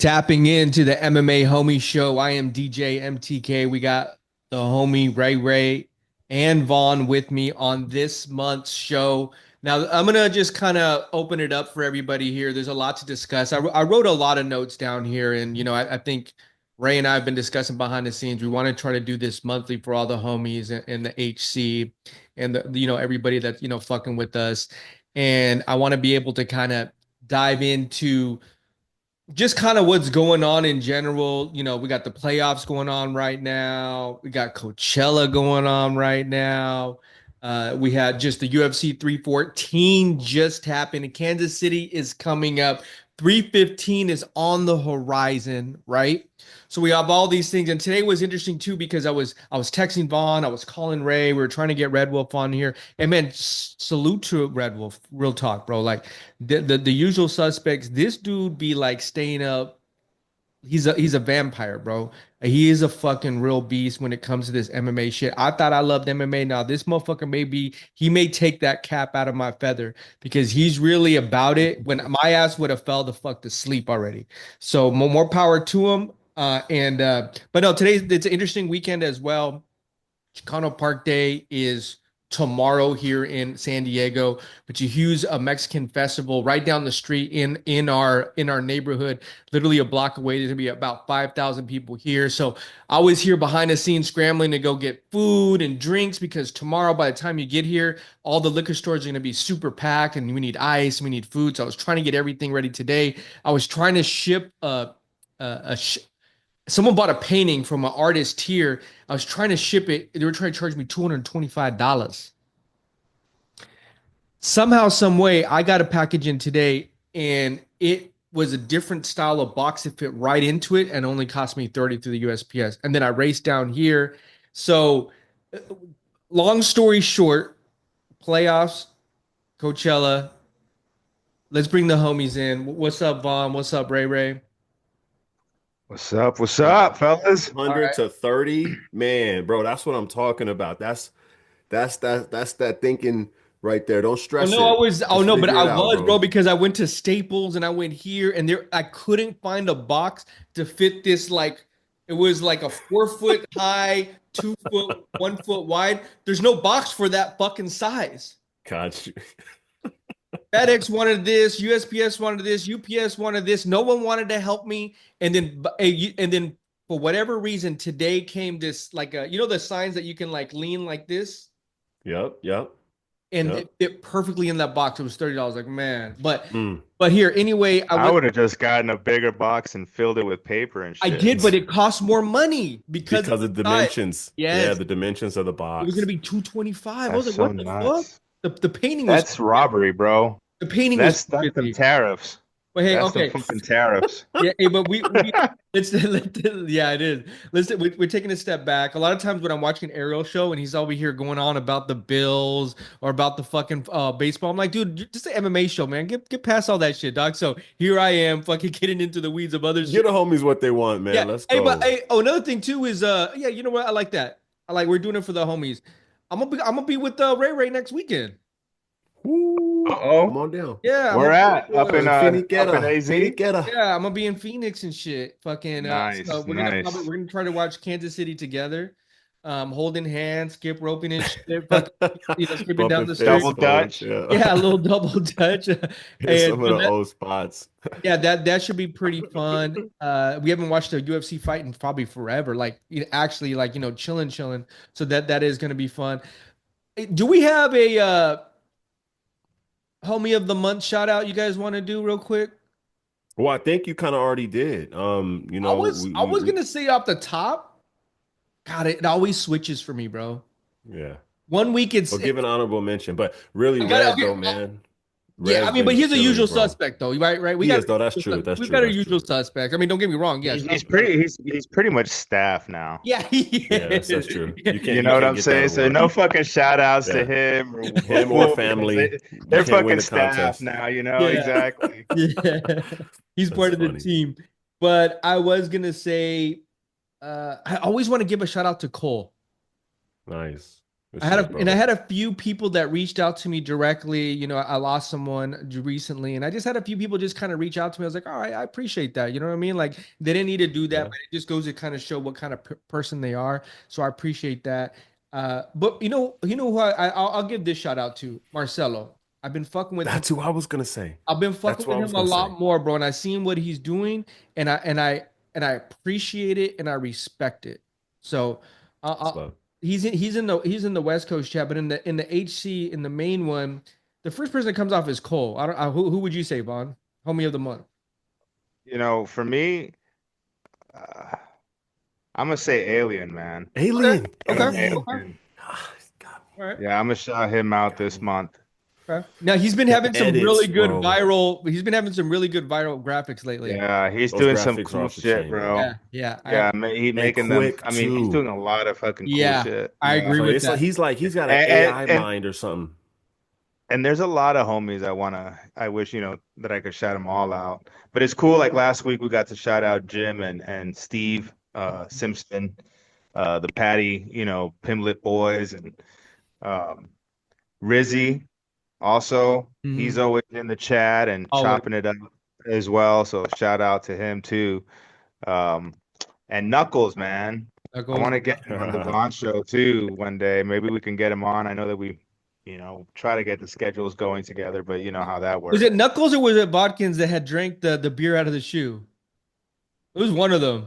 Tapping into the MMA homie show. I am DJ MTK. We got the homie Ray and Vaughn with me on this month's show. Now, I'm going to just kind of open it up for everybody here. There's a lot to discuss. I wrote a lot of notes down here, and, I think Ray and I have been discussing behind the scenes. We want to try to do this monthly for all the homies and the HC and everybody that's, fucking with us. And I want to be able to kind of dive into just kind of what's going on in general. We got the playoffs going on right now. We got Coachella going on right now. We had just the UFC 314 just happened. And Kansas City is coming up. 315 is on the horizon, right? So we have all these things. And today was interesting too because I was texting Vaughn, I was calling Ray. We were trying to get Red Wolf on here. And man, salute to Red Wolf. Real talk, bro. Like the usual suspects. This dude be like staying up. He's a vampire, bro. He is a fucking real beast when it comes to this MMA shit. I thought I loved MMA. Now this motherfucker he may take that cap out of my feather because he's really about it. When my ass would have fell the fuck to sleep already. So more power to him. But no, it's an interesting weekend as well. Chicano Park Day is tomorrow here in San Diego, but you use a Mexican festival right down the street in our neighborhood, literally a block away. There's gonna be about 5,000 people here. So I was here behind the scenes scrambling to go get food and drinks because tomorrow, by the time you get here, all the liquor stores are gonna be super packed and we need ice, we need food. So I was trying to get everything ready today. I was trying to ship someone bought a painting from an artist here. I was trying to ship it. They were trying to charge me $225. Somehow, some way, I got a package in today, and it was a different style of box that fit right into it, and only cost me 30 through the USPS. And then I raced down here. So, long story short, playoffs, Coachella. Let's bring the homies in. What's up, Vaughn? What's up, Ray? What's up? What's up, fellas? All 100 right. to 30, man, bro, that's what I'm talking about. That's that thinking right there. Don't Oh stress no, I it. was. Oh Just no, but figure I it out, was, bro, bro. because I went to Staples and I went here, and there I couldn't find a box to fit this. Like it was like a 4 foot high, 2 foot, 1 foot wide. There's no box for that fucking size. God, FedEx wanted this, USPS wanted this, UPS wanted this. No one wanted to help me. And then for whatever reason, today came this like the signs that you can like lean like this. yep, yep, And yep. it fit perfectly in that box. It was $30. Like, man. But Mm. but here, anyway, I would have just gotten a bigger box and filled it with paper and I shit. did, but it costs more money because of Because the of size. dimensions. Yeah, Yes, the dimensions of the it was gonna box. be 225. I was That's like, so what the fuck? nuts. The painting was That's robbery, bro. the painting was That's them 50. tariffs. But hey, That's them okay. fucking tariffs. Yeah, hey, but we yeah, it is. Listen, we're taking a step back. A lot of times when I'm watching an Ariel show and he's over here going on about the Bills or about the fucking baseball, I'm like, dude, just an MMA show, man. Get past all that shit, dog. So here I am, fucking getting into the weeds of other Get shit. the homies what they want, Yeah. man. Let's Hey, but go. hey, oh, another thing too is yeah, you know what? I like that. I like we're doing it for the homies. I'm gonna be with Ray next weekend. Woo. Uh-oh. Come on down. Yeah, I'm Where gonna be at? with, Up in Finiquera. AZ? Finiquera. yeah, I'm gonna be in Phoenix and shit. Fucking so Nice, nice. we're gonna try to watch Kansas City together. Holding hands, skip roping and shit, fucking skipping down Bumping the street. Double fist fights. Dutch. Yeah. Yeah, a little double touch. Hit And some of so the that old spots. yeah, that should be pretty fun. We haven't watched a UFC fight in probably forever. Like actually like chilling. So that is gonna be fun. Do we have a homie of the month shout out you guys want to do real quick? Well, I think you kind of already did. I was I was gonna say off the top. God, it always switches for me, bro. yeah. One week Well, give an honorable mention, but really, I got Red okay. though, man. Yeah, I Red's mean, but been he's a killing usual it, bro. suspect though, right? We He got is though. That's true. That's we've true. got our That's usual true. suspect. I mean, don't get me wrong. Yeah, He's shout out pretty he's pretty much staff now. yeah, he Yeah, that's is. true. You You know what can't I'm get that saying? So award. no fucking shout outs to Yeah, him or him or Wolf because family, you they're can't win fucking the staff contest. now, you know? Yeah, Exactly. yeah. He's That's part of the funny. team. But I was gonna say, I always want to give a shout out to Cole. Nice. Good I had shit, a, and I bro. had a few people that reached out to me directly. I lost someone recently, and I just had a few people just kind of reach out to me. I was like, all right, I appreciate that. You know what I mean? Like they didn't need to do that, Yeah. but it just goes to kind of show what kind of person they are. So I appreciate that. But who I'll give this shout out to Marcelo. I've been fucking with him. That's who I was gonna say. I've been That's fucking what with I was him a gonna say. lot more, bro, and I seen what he's doing, and I appreciate it and I respect it. So, That's uh, love. he's in the West Coast chat, but in the HC in the main one, the first person that comes off is Cole. I don't who would you say, Vaughn? Homie of the month. For me, uh, I'm gonna say Alien, man. Okay, Alien. okay, Alien. okay. Alien. Ah, got me. All right. Yeah, I'm gonna shout him out Got this me. month. Okay. Now he's been The having some really edits, good bro. viral. He's been having some really good viral graphics lately. Yeah, he's Those doing some graphics are cool off the shit, chain, bro. bro. Yeah, yeah, Yeah, he And making them. quick I mean, he's too. doing a lot of fucking cool yeah. shit. I Yeah, agree So with it's like that. he's got an and AI and mind or something. and there's a lot of homies I wish, that I could shout them all out. But it's cool. Like last week, we got to shout out Jim and Steve Simpson, the Patty, Pimlet boys, and um, Rizzy. Also, he's Mhm. always in the chat and Always. chopping it up as well. So shout out to him too. Um, and Knuckles, man. That I goes. want to get him on the Vaughn show too one day. Maybe we can get him on. I know that we, try to get the schedules going together, but you know how that Was it works. Knuckles or was it Bodkins that had drank the beer out of the shoe? It was one of them.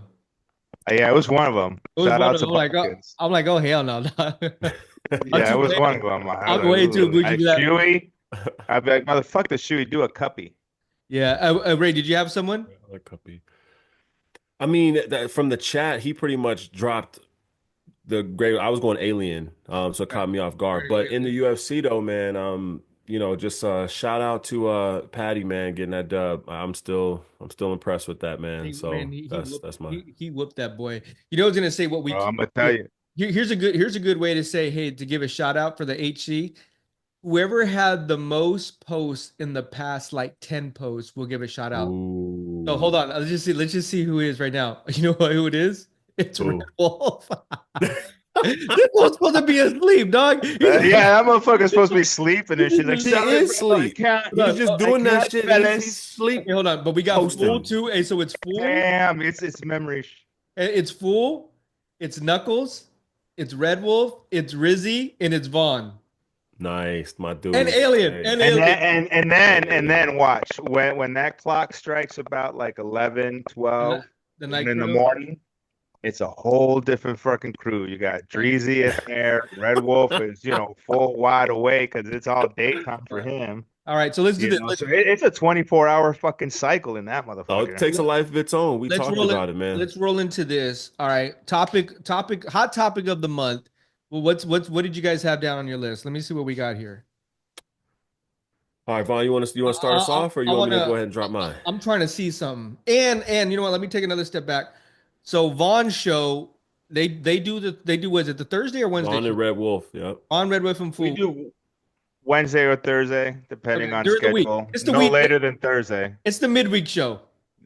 Yeah, it was one of them. It was Shout one out of to them. Buckets. I'm like, oh hell no, no. I'm Yeah, it too was late. one of them. I was I'm like, way too ooh, bougie I for that. Chewy. I'd be like, motherfucker, the Chewy, do a cuppy. Yeah. Ray, did you have someone? That could be. I mean, from the chat, he pretty much dropped the great. I was going Alien, so it Okay. caught me off All guard. right, But in the UFC though, man, just shout out to Patty, man, getting that dub. I'm still impressed with that, man. man, So he that's whooped that's my he whooped that boy. I was gonna say what we Bro, I'm gonna tell you. here's a good way to say, hey, to give a shout out for the HC. Whoever had the most posts in the past like 10 posts, we'll give a shout out. So hold ooh on. Let's just see who it is right now. You know who it is? It's Red ooh. Wolf. This one's supposed to be asleep, dog. He's Yeah, that motherfucker's supposed to be sleeping and shit. Like, He sorry, is bro, I sleep. can't. hold He's on. just I doing that can't, shit. He's fellas. sleep Okay, hold on. But we got Fool posting. too. Hey, so it's Fool. Damn, it's memory. It's Fool. It's Knuckles. It's Red Wolf. It's Rizzy, and it's Vaughn. Nice, my And dude. Alien. Hey, And And Alien. then and hey. then watch when that clock strikes about like 11, The, ni- 12, the 1 night in the crew. morning. It's a whole different fucking crew. You got Dreezy in there. Red Wolf is, full wide awake because it's all daytime All for right. him. All right. So let's do this. So it's a 24-hour fucking cycle in that Oh, it motherfucker. takes a life of its own. We Let's talked roll it. about it, man. Let's roll into this. All right. Hot topic of the month. Well, what did you guys have down on your list? Let me see what we got here. All right, Vaughn, you want to start us I, off, or I you want want me to go to. ahead and drop mine? I'm trying to see something. And you know what? Let me take another step back. So Vaughn's show, they do was it the Thursday or Wednesday Vaughn show? and Red Wolf. Yep. On Red Whip and We Fool. do Wednesday or Thursday, depending Okay, on during the week. schedule. It's the No week. later than Thursday. It's the midweek show.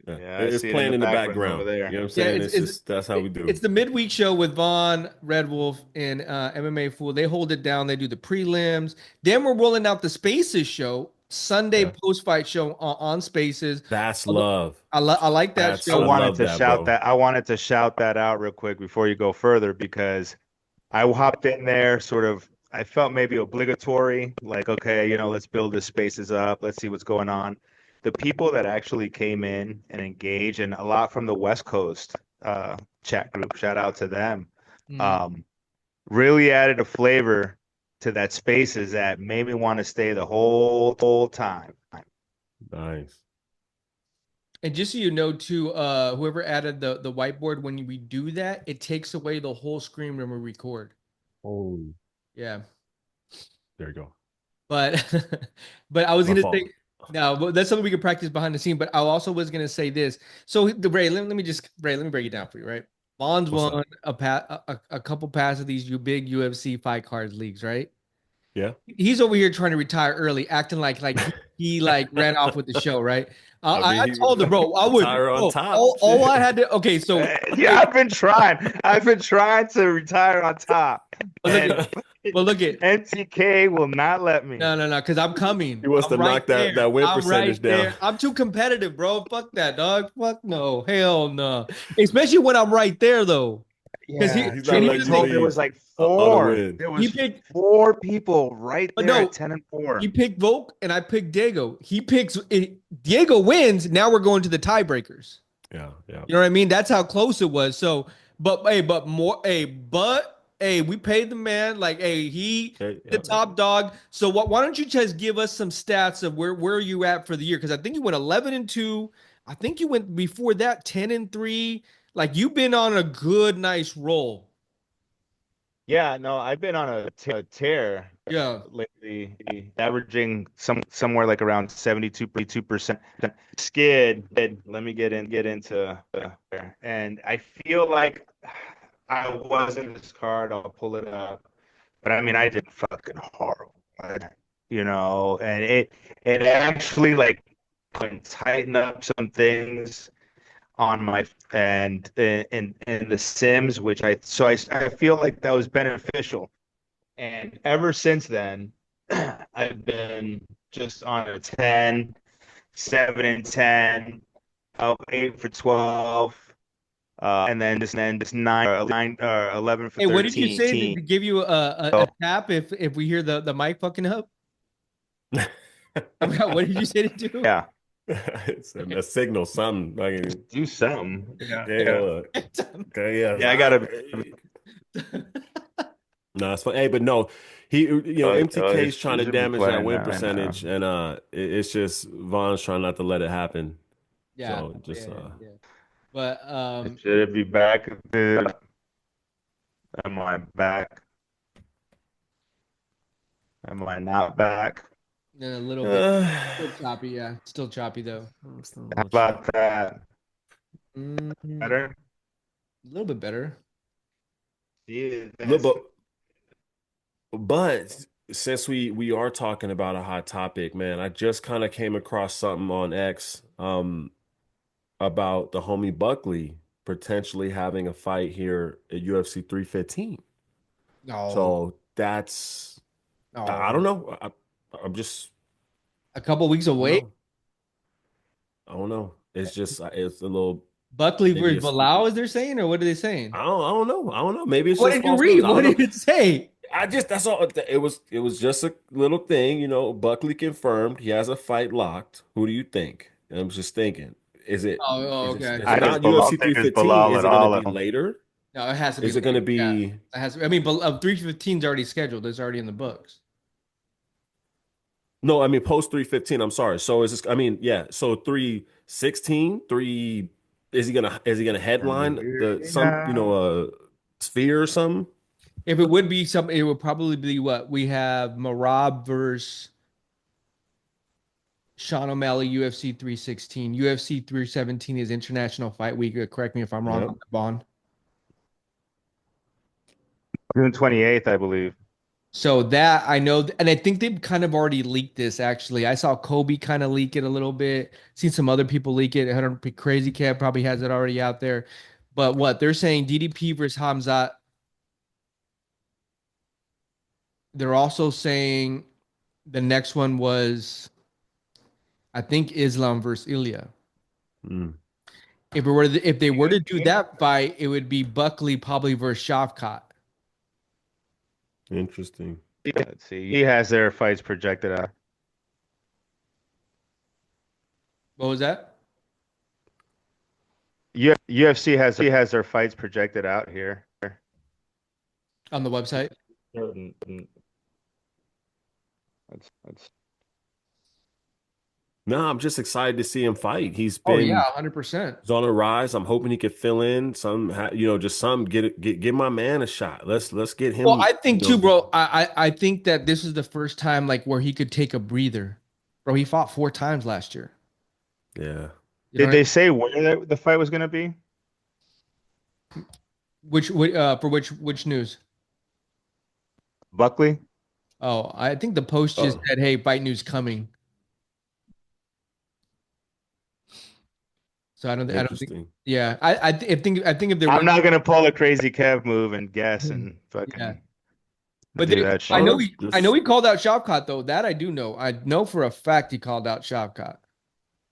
Yeah. Yeah, I It's see it in playing the in the background over background. You know there. what I'm Yeah, saying? That's how we do. it's the midweek show with Vaughn, Red Wolf, and MMA Fool. They hold it down. They do the prelims. Then we're rolling out the Spaces show, Sunday Yeah. post fight show on Spaces. That's Although love. I like that That's I I show. wanted love to that, shout bro. that. I wanted to shout that out real quick before you go further because I hopped in there sort of. I felt maybe obligatory, like, okay, let's build the spaces up. Let's see what's going on. The people that actually came in and engaged, and a lot from the West Coast chat group, shout out to them, Mhm. um, really added a flavor to that spaces that made me want to stay the whole time. Nice. And just so you know, too, whoever added the whiteboard, when we do that, it takes away the whole screen when we record. Oh, Yeah. there you go. But but I was My gonna say fault. no, but that's something we can practice behind the scene. But I also was gonna say this. So the Ray, let me break it down for you, right? Bonds What's won up? a couple pass of these big UFC fight cards leagues, right? Yeah. He's over here trying to retire early, acting like he like ran off with the show, right? I I mean, he told him, bro, I would, retire on bro, top. all I Shit. had to, okay, so, Yeah, okay, I've been trying. I've been trying to retire on top, but look and at, but look at, MTK will not let me. no, because I'm He coming. wants I'm to right knock that there. that win I'm right percentage down. there. I'm too competitive, bro. Fuck that, dog. Fuck no. Hell no. Especially when I'm right there, though. Because Yeah, He's not and truth here's letting the you told, thing. there was leave like on a four. win. There He was picked, four people right but there at no, 10 and he 4. picked Volk and I picked Diego. He picks Diego wins. Now we're going to the tiebreakers. Yeah, yeah. You know what I mean? That's how close it was. So, but hey, but more, hey, but hey, we paid the man. Like, hey, he Okay, the yeah. top dog. So, what? Why don't you just give us some stats of where you at for the year? Because I think you went 11-2. I think you went before that 10-3. Like, you've been on a good, nice roll. Yeah, no, I've been on a tear Yeah. lately, averaging somewhere like around 72%. Skid. Let me get into there. And I feel like I was in this card. I'll pull it up. But I mean, I did fucking horrible, and it actually like can tighten up some things on my and in the Sims, which I feel like that was beneficial. And ever since then, I've been just on a 10, 7 and 10, up 8 for 12, and then just 11 for Hey, what did you 13. say? Did it give you a So tap if we hear the mic fucking up? I forgot. What did you say to do? yeah, It's a signal, something. Like, do something. Yeah, okay, yeah. okay, yeah. Yeah, I gotta. No, it's fine. Hey, but no, MTK is trying You to should be damage that playing win that right now. percentage, and it's just Von's trying not to let it happen. Yeah, So just yeah. But Should it be back? Am I back? Am I not back? then a little bit uh, still choppy. Yeah, still choppy though. it's a How little about choppy. that? A Better? little bit better. Yeah, Look, but since we are talking about a hot topic, man, I just kind of came across something on X about the homie Buckley potentially having a fight here at UFC 315. No, So that's I no. don't know. I'm just A couple weeks I don't away. know. I don't know. It's just it's a little Buckley maybe versus it's Bilal, as they're saying, or what are they saying? I don't know. I don't know. Maybe it's What just did you false news. read? I don't What know. did it say? I just that's all it was just a little thing, Buckley confirmed he has a fight locked. Who do you think? And I'm just thinking, is it Oh, is it okay. is I it just not don't UFC think it's 315? Bilal Is at it going to all. be later? No, it has to be Is it going to later. Yeah, be it has to. I mean, 315 is already scheduled. It's already in the books. no, I mean post 315. I'm sorry. So is this I mean, yeah, so 316, 3 is he gonna headline the some, Yeah. sphere or something? If it would be something, it would probably be what we have: Marab versus Sean O'Malley, UFC 316. UFC 317 is International Fight Week. Correct me if I'm wrong on Yep. that, Bond. June 28th, I believe. So that I know, and I think they've kind of already leaked this. Actually, I saw Kobe kind of leak it a little bit. Seen some other people leak it. 100 Crazy Cat probably has it already out there. But what they're saying, DDP versus Hamzat. They're also saying the next one was, I think, Islam versus Ilya. Mm, If they were to do that fight, it would be Buckley probably versus Shavkat. interesting. Yeah, let's see. He has their fights projected out. What was that UFC has their fights projected out here. on the website? That's No, I'm just excited to see him fight. Oh yeah, 100%. He's on a rise. I'm hoping he could fill in some, just some get my man a shot. Let's get Well, him. I think too, bro. I think that this is the first time like where he could take a breather. Bro, he fought 4 times last year. Yeah. You know Did what I they say where the fight was going to be? mean? For which news? Buckley? Oh, I think the post just Oh, said, "Hey, fight news coming." So I don't think. Interesting. Yeah, I think if there I'm was, not gonna pull a crazy Kev move and guess and yeah. fucking But do there, that I shit. know Oh, he just called out Shavkat though. That I do know. I know for a fact he called out Shavkat,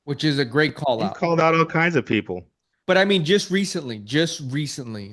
which is a great call He's out. called out all kinds of people. But I mean, just recently, just recently.